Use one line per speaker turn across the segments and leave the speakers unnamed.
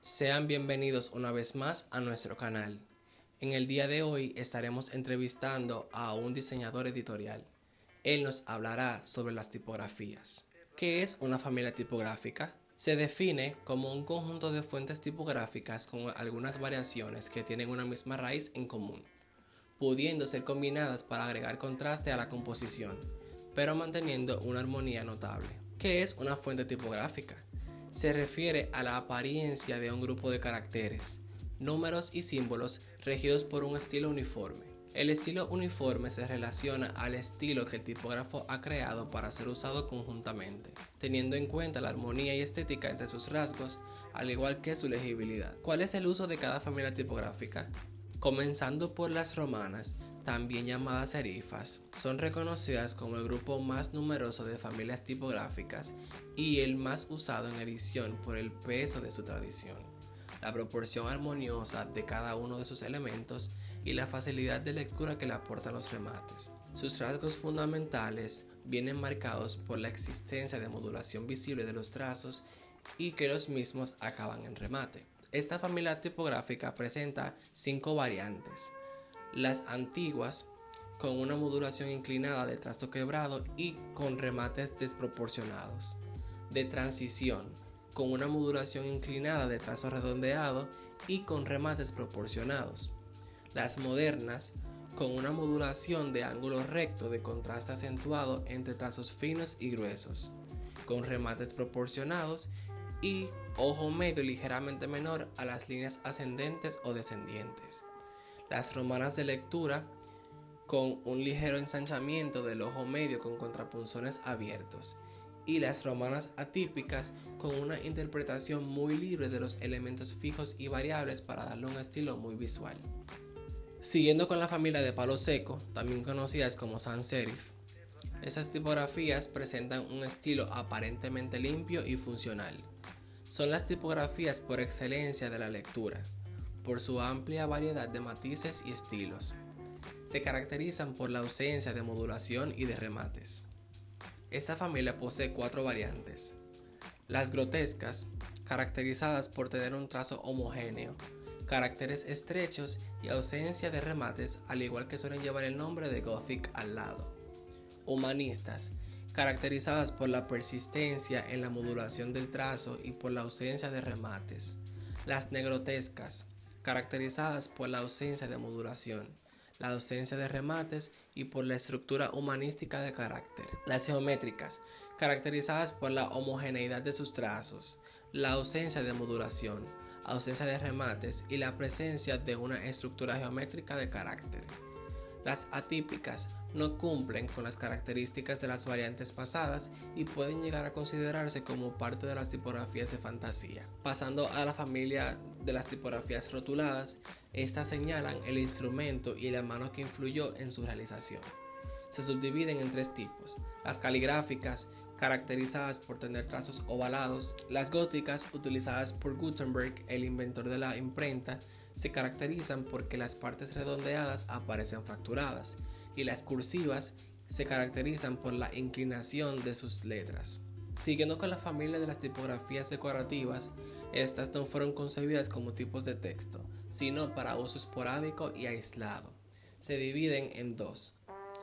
Sean bienvenidos una vez más a nuestro canal. En el día de hoy estaremos entrevistando a un diseñador editorial. Él nos hablará sobre las tipografías. ¿Qué es una familia tipográfica? Se define como un conjunto de fuentes tipográficas con algunas variaciones que tienen una misma raíz en común, pudiendo ser combinadas para agregar contraste a la composición, pero manteniendo una armonía notable. ¿Qué es una fuente tipográfica? Se refiere a la apariencia de un grupo de caracteres, números y símbolos regidos por un estilo uniforme. El estilo uniforme se relaciona al estilo que el tipógrafo ha creado para ser usado conjuntamente, teniendo en cuenta la armonía y estética entre sus rasgos, al igual que su legibilidad. ¿Cuál es el uso de cada familia tipográfica? Comenzando por las romanas, también llamadas serifas, son reconocidas como el grupo más numeroso de familias tipográficas y el más usado en edición por el peso de su tradición, la proporción armoniosa de cada uno de sus elementos y la facilidad de lectura que le aportan los remates. Sus rasgos fundamentales vienen marcados por la existencia de modulación visible de los trazos y que los mismos acaban en remate. Esta familia tipográfica presenta 5 variantes: las antiguas, con una modulación inclinada de trazo quebrado y con remates desproporcionados; de transición, con una modulación inclinada de trazo redondeado y con remates proporcionados; las modernas, con una modulación de ángulo recto de contraste acentuado entre trazos finos y gruesos, con remates proporcionados y ojo medio ligeramente menor a las líneas ascendentes o descendientes; las romanas de lectura, con un ligero ensanchamiento del ojo medio con contrapunzones abiertos; y las romanas atípicas, con una interpretación muy libre de los elementos fijos y variables para darle un estilo muy visual. Siguiendo con la familia de palo seco, también conocidas como sans serif, esas tipografías presentan un estilo aparentemente limpio y funcional. Son las tipografías por excelencia de la lectura, por su amplia variedad de matices y estilos. Se caracterizan por la ausencia de modulación y de remates. Esta familia posee 4 variantes: las grotescas, caracterizadas por tener un trazo homogéneo, caracteres estrechos y ausencia de remates, al igual que suelen llevar el nombre de Gothic al lado; humanistas, caracterizadas por la persistencia en la modulación del trazo y por la ausencia de remates; las negrotescas, caracterizadas por la ausencia de modulación, la ausencia de remates y por la estructura humanística de carácter; las geométricas, caracterizadas por la homogeneidad de sus trazos, la ausencia de modulación, ausencia de remates y la presencia de una estructura geométrica de carácter. Las atípicas no cumplen con las características de las variantes pasadas y pueden llegar a considerarse como parte de las tipografías de fantasía. Pasando a la familia de las tipografías rotuladas, estas señalan el instrumento y la mano que influyó en su realización. Se subdividen en 3 tipos: las caligráficas, caracterizadas por tener trazos ovalados; las góticas, utilizadas por Gutenberg, el inventor de la imprenta, se caracterizan porque las partes redondeadas aparecen fracturadas; y las cursivas se caracterizan por la inclinación de sus letras. Siguiendo con la familia de las tipografías decorativas, estas no fueron concebidas como tipos de texto, sino para uso esporádico y aislado. Se dividen en 2: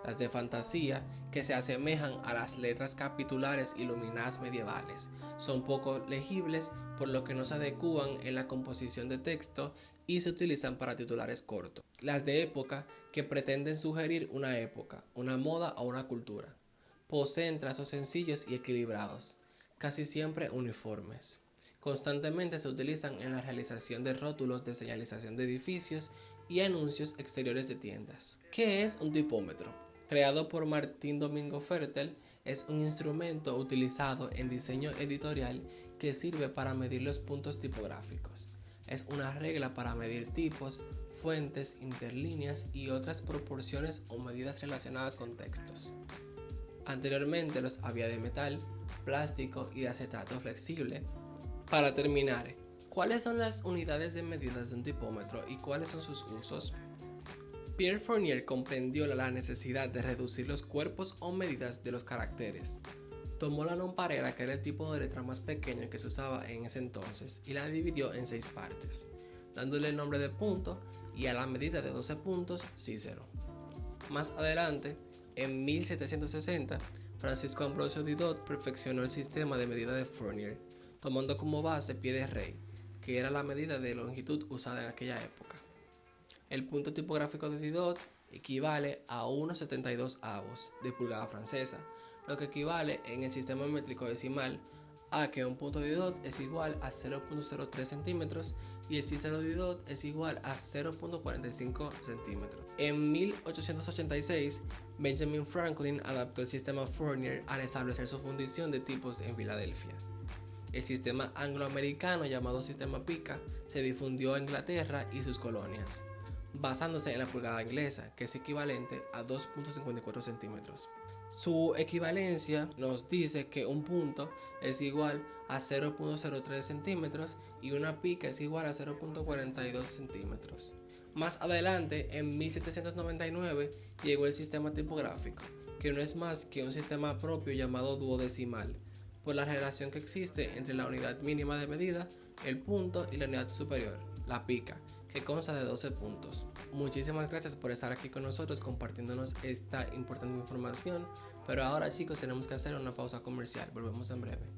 las de fantasía, que se asemejan a las letras capitulares iluminadas medievales, son poco legibles por lo que no se adecúan en la composición de texto y se utilizan para titulares cortos; las de época, que pretenden sugerir una época, una moda o una cultura, poseen trazos sencillos y equilibrados, casi siempre uniformes. Constantemente se utilizan en la realización de rótulos de señalización de edificios y anuncios exteriores de tiendas. ¿Qué es un tipómetro? Creado por Martín Domingo Fertel, es un instrumento utilizado en diseño editorial que sirve para medir los puntos tipográficos. Es una regla para medir tipos, fuentes, interlíneas y otras proporciones o medidas relacionadas con textos. Anteriormente los había de metal, plástico y de acetato flexible. Para terminar, ¿cuáles son las unidades de medidas de un tipómetro y cuáles son sus usos? Pierre Fournier comprendió la necesidad de reducir los cuerpos o medidas de los caracteres. Tomó la nonparera, que era el tipo de letra más pequeño que se usaba en ese entonces, y la dividió en 6 partes, dándole el nombre de punto y a la medida de 12 puntos Cícero. Más adelante, en 1760, Francisco Ambrosio Didot perfeccionó el sistema de medida de Fournier, tomando como base pie de rey, que era la medida de longitud usada en aquella época. El punto tipográfico de Didot equivale a 1,72 avos de pulgada francesa, lo que equivale en el sistema métrico decimal a que un punto Didot es igual a 0.03 centímetros y el Cícero Didot es igual a 0.45 centímetros. En 1886, Benjamin Franklin adaptó el sistema Fournier al establecer su fundición de tipos en Filadelfia. El sistema angloamericano llamado sistema Pica se difundió en Inglaterra y sus colonias, basándose en la pulgada inglesa, que es equivalente a 2.54 centímetros. Su equivalencia nos dice que un punto es igual a 0.03 centímetros y una pica es igual a 0.42 centímetros. Más adelante, en 1799, llegó el sistema tipográfico, que no es más que un sistema propio llamado duodecimal, por la relación que existe entre la unidad mínima de medida, el punto, y la unidad superior, la pica, que consta de 12 puntos. Muchísimas gracias por estar aquí con nosotros compartiéndonos esta importante información, pero ahora, chicos, tenemos que hacer una pausa comercial. Volvemos en breve.